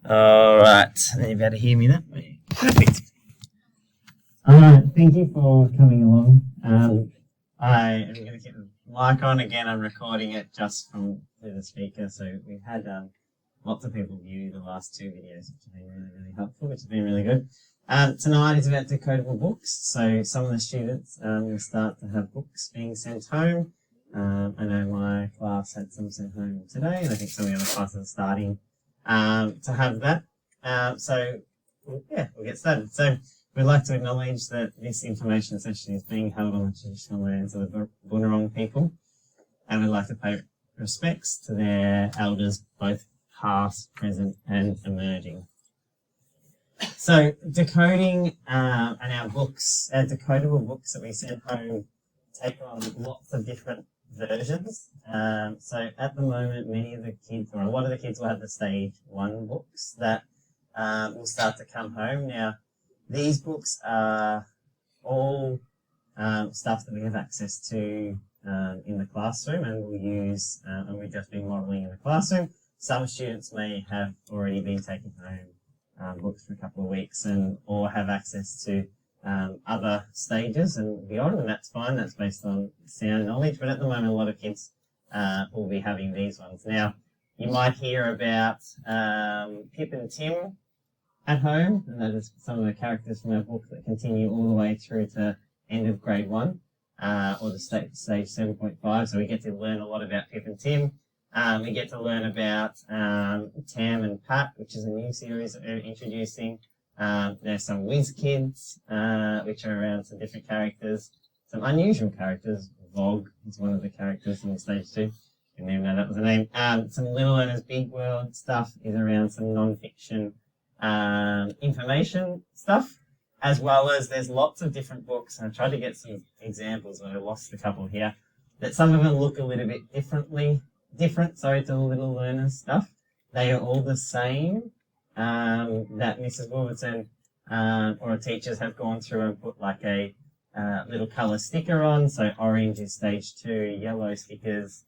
All right, you better hear me that way. Perfect. All right, thank you for coming along. I am going to get the mic on again. I'm recording it just from the speaker, so we've had lots of people view the last two videos, which have been really, really helpful, which has been really good. Tonight is about decodable books, so some of the students will start to have books being sent home. I know my class had some sent home today, and I think some of the other classes are starting to have that. We'll get started. So we'd like to acknowledge that this information session is being held on the traditional lands of the Bunurong people, and we'd like to pay respects to their elders, both past, present, and emerging. So decoding and our books, our decodable books that we send home take on lots of different versions. So at the moment, many of the kids, or a lot of the kids, will have the stage 1 books that will start to come home. Now, these books are all stuff that we have access to in the classroom, and we'll use, and we've just been modelling in the classroom. Some students may have already been taking home books for a couple of weeks or have access to other stages and beyond, and that's fine. That's based on sound knowledge, but at the moment, a lot of kids will be having these ones. Now, you might hear about Pip and Tim at home, and that is some of the characters from our book that continue all the way through to end of grade 1, or the stage 7.5. So we get to learn a lot about Pip and Tim. We get to learn about Tam and Pat, which is a new series that we're introducing. There's some whiz kids, which are around some different characters, some unusual characters. Vog is one of the characters in stage 2. Didn't even know that was a name. Some Little Learners Big World stuff is around some non-fiction information stuff, as well as there's lots of different books. And I tried to get some examples, but I lost a couple here. That some of them look a little bit different to the Little Learners stuff. They are all the same. That Mrs. Wolverton or teachers have gone through and put like a little colour sticker on. So orange is stage 2, yellow stickers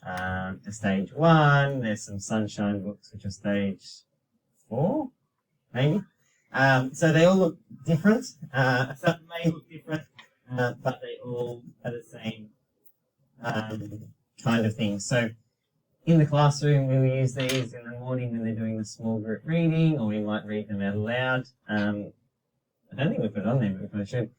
are stage 1. There's some sunshine books which are stage 4, maybe. So they all look different. Some may look different, but they all are the same kind of thing. So in the classroom, we'll use these in the morning when they're doing the small group reading, or we might read them out loud. I don't think we put it on there, but we probably should.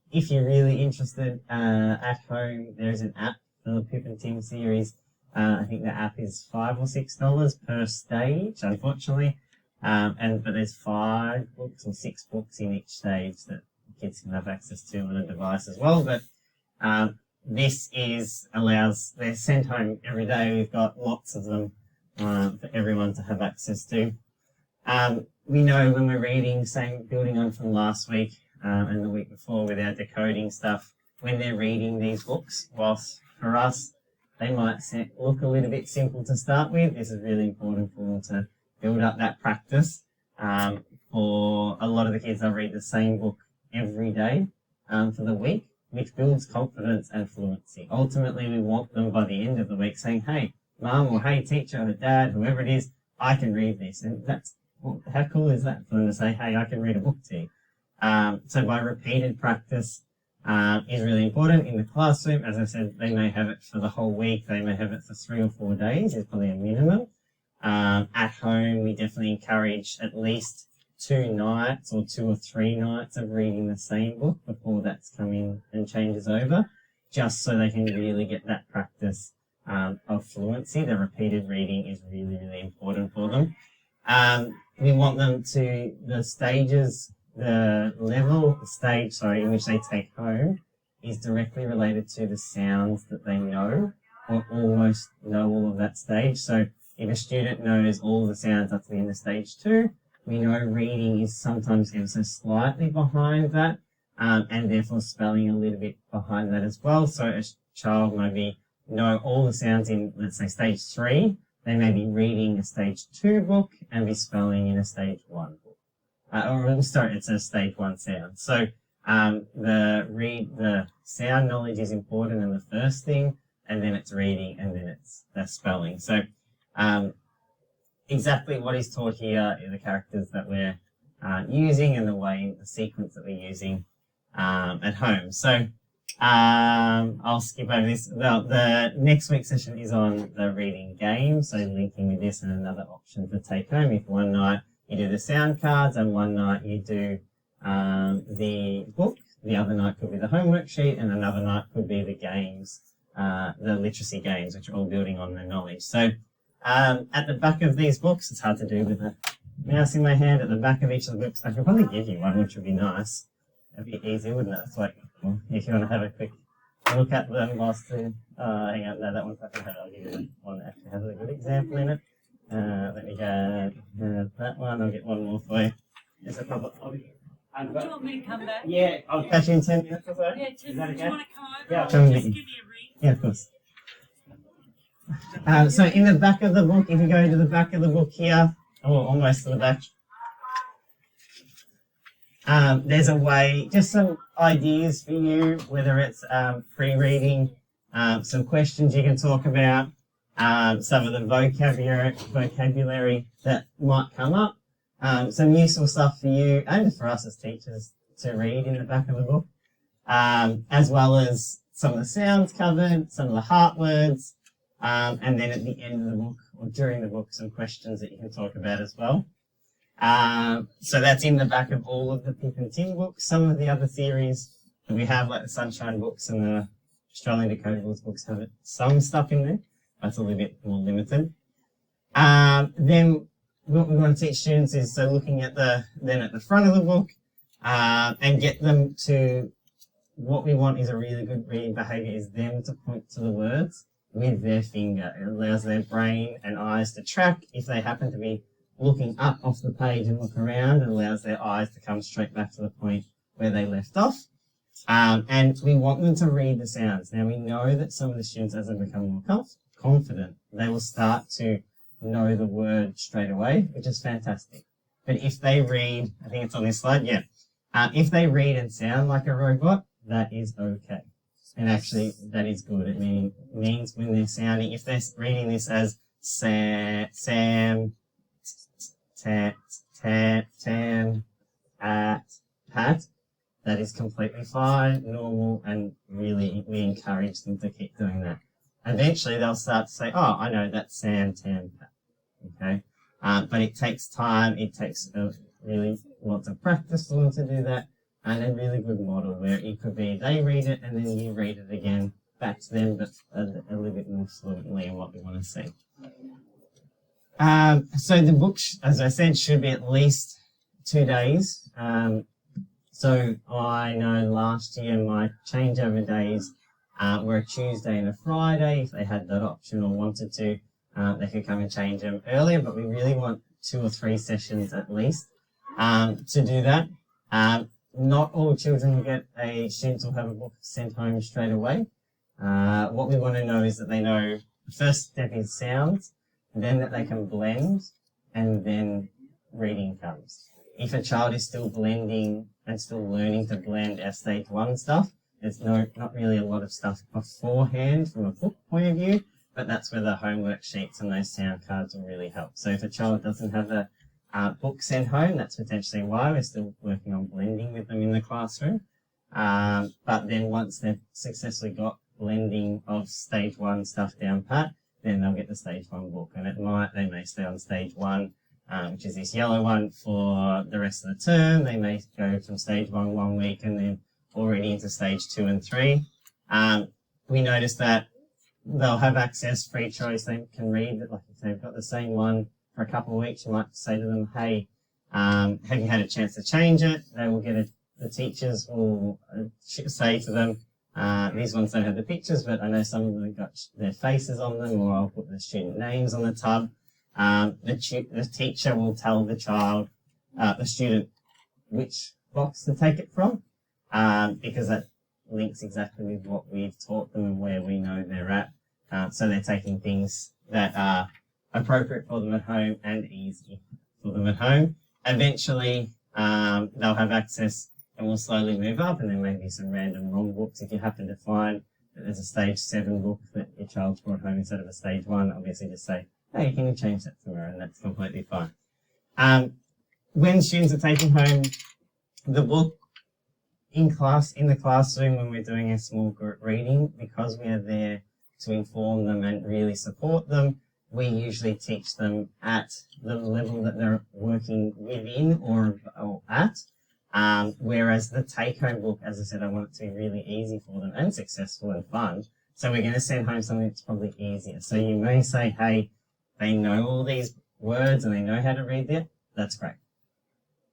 If you're really interested at home, there's an app for the Pip and Tim series. I think the app is $5 or $6 per stage, unfortunately. But there's 5 books or 6 books in each stage that kids can have access to on a device as well. But this they're sent home every day. We've got lots of them for everyone to have access to. We know when we're reading, building on from last week and the week before with our decoding stuff, when they're reading these books, whilst for us they might look a little bit simple to start with, this is really important for them to build up that practice. For a lot of the kids, they'll read the same book every day for the week, which builds confidence and fluency. Ultimately, we want them by the end of the week saying, hey, mum, or hey, teacher, or dad, whoever it is, I can read this. And how cool is that for them to say, hey, I can read a book to you? So by repeated practice is really important in the classroom. As I said, they may have it for the whole week. They may have it for 3 or 4 days is probably a minimum. At home, we definitely encourage at least 2 nights or 2 or 3 nights of reading the same book before that's come in and changes over, just so they can really get that practice of fluency. The repeated reading is really, really important for them. We want them to, the stage in which they take home is directly related to the sounds that they know or almost know all of that stage. So if a student knows all the sounds up to the end of stage 2, we know reading is sometimes ever so slightly behind that, and therefore spelling a little bit behind that as well. So a child maybe know all the sounds in, let's say, stage 3. They may be reading a stage 2 book and be spelling in a stage 1 book. It's a stage 1 sound. So the sound knowledge is important in the first thing, and then it's reading, and then it's the spelling. So exactly what is taught here are the characters that we're using and the sequence that we're using at home. So I'll skip over this. The next week's session is on the reading game, so linking with this and another option for take home. If one night you do the sound cards and one night you do the book, the other night could be the homework sheet, and another night could be the games, the literacy games, which are all building on the knowledge. So at the back of these books, it's hard to do with a mouse in my hand, at the back of each of the books, I could probably give you one, which would be nice. It'd be easy, wouldn't it? It's like, well, if you want to have a quick look at them whilst hang on, no, that one's not going to I'll give you one that actually has a good example in it. Let me get that one, I'll get one more for you. There's a couple. Do you want me to come back? Yeah, I'll catch you in 10 minutes or so. Yeah, 10 minutes. Okay? Do you want to come over? Yeah, I'll come just with give you. you a read. Yeah, of course. So in the back of the book, if you go to the back of the book here, or almost to the back, there's a way, just some ideas for you, whether it's pre-reading, some questions you can talk about, some of the vocabulary that might come up, some useful stuff for you and for us as teachers to read in the back of the book, as well as some of the sounds covered, some of the heart words, and then at the end of the book or during the book, some questions that you can talk about as well. So that's in the back of all of the Pip and Tim books. Some of the other theories that we have, like the Sunshine books and the Australian Decodables books, have some stuff in there, but it's a little bit more limited. Then what we want to teach students is so looking at the front of the book and get them to what we want is a really good reading behaviour is them to point to the words with their finger. It allows their brain and eyes to track if they happen to be looking up off the page and look around. It allows their eyes to come straight back to the point where they left off. And we want them to read the sounds. Now we know that some of the students, as they become more confident, they will start to know the word straight away, which is fantastic. But if they read, I think it's on this slide, yeah. If they read and sound like a robot, that is okay. And actually, that is good. It means when they're sounding, if they're reading this as Sam, Tam, Pat, that is completely fine, normal, and really we encourage them to keep doing that. Eventually, they'll start to say, oh, I know that's Sam, Tam, Pat. Okay? But it takes time, it takes really lots of practice for them to do that, and a really good model where it could be they read it and then you read it again back to them, but a little bit more fluently in what we want to see. So the book, as I said, should be at least 2 days. So I know last year my changeover days were a Tuesday and a Friday. If they had that option or wanted to, they could come and change them earlier, but we really want 2 or 3 sessions at least to do that. Not all children will get students will have a book sent home straight away. What we want to know is that they know the first step is sounds, then that they can blend, and then reading comes. If a child is still blending and still learning to blend our stage 1 stuff, there's not really a lot of stuff beforehand from a book point of view, but that's where the homework sheets and those sound cards will really help. So if a child doesn't have a book sent home, that's potentially why we're still working on blending with them in the classroom. But then once they've successfully got blending of stage 1 stuff down pat, then they'll get the stage 1 book, and they may stay on stage 1, which is this yellow one, for the rest of the term. They may go from stage 1 1 week and then already into stage 2 and 3. We noticed that they'll have access, free choice. They can read it. Like if they've got the same one for a couple of weeks, you might say to them, hey, have you had a chance to change it? They will get the teachers will say to them, these ones don't have the pictures, but I know some of them have got their faces on them, or I'll put the student names on the tub. The teacher will tell the child, the student, which box to take it from, because that links exactly with what we've taught them and where we know they're at. So they're taking things that are appropriate for them at home and easy for them at home. Eventually, they'll have access and we'll slowly move up, and there may be some random wrong books. If you happen to find that there's a stage 7 book that your child's brought home instead of a stage 1, obviously just say, hey, can you change that somewhere? And that's completely fine. When students are taking home the book in class, in the classroom, when we're doing a small group reading, because we are there to inform them and really support them, we usually teach them at the level that they're working within or at. Whereas the take-home book, as I said, I want it to be really easy for them and successful and fun. So we're going to send home something that's probably easier. So you may say, hey, they know all these words and they know how to read it. That's great.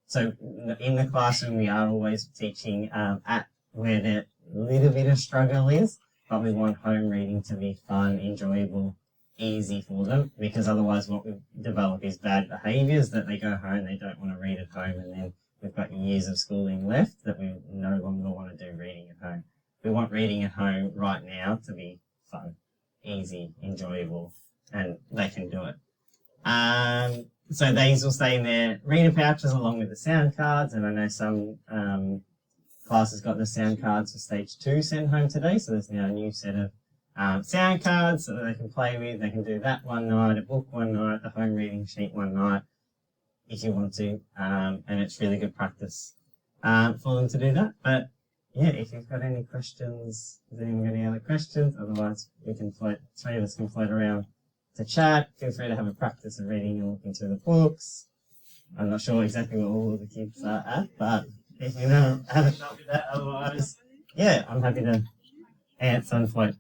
So in the classroom, we are always teaching at where the little bit of struggle is, but we want home reading to be fun, enjoyable, easy for them, because otherwise what we develop is bad behaviours that they go home, they don't want to read at home, and then we've got years of schooling left that we no longer want to do reading at home. We want reading at home right now to be fun, easy, enjoyable, and they can do it. So these will stay in their reader pouches along with the sound cards, and I know some classes got the sound cards for stage 2 sent home today, so there's now a new set of sound cards that they can play with. They can do that one night, a book one night, the home reading sheet one night, if you want to, and it's really good practice for them to do that. But yeah, if you've got any questions, has anyone got any other questions? Otherwise, we can float, 3 of us can float around to chat. Feel free to have a practice of reading and looking through the books. I'm not sure exactly what all of the kids are at, but if you know, have a shot with that. Otherwise, yeah, I'm happy to answer and float.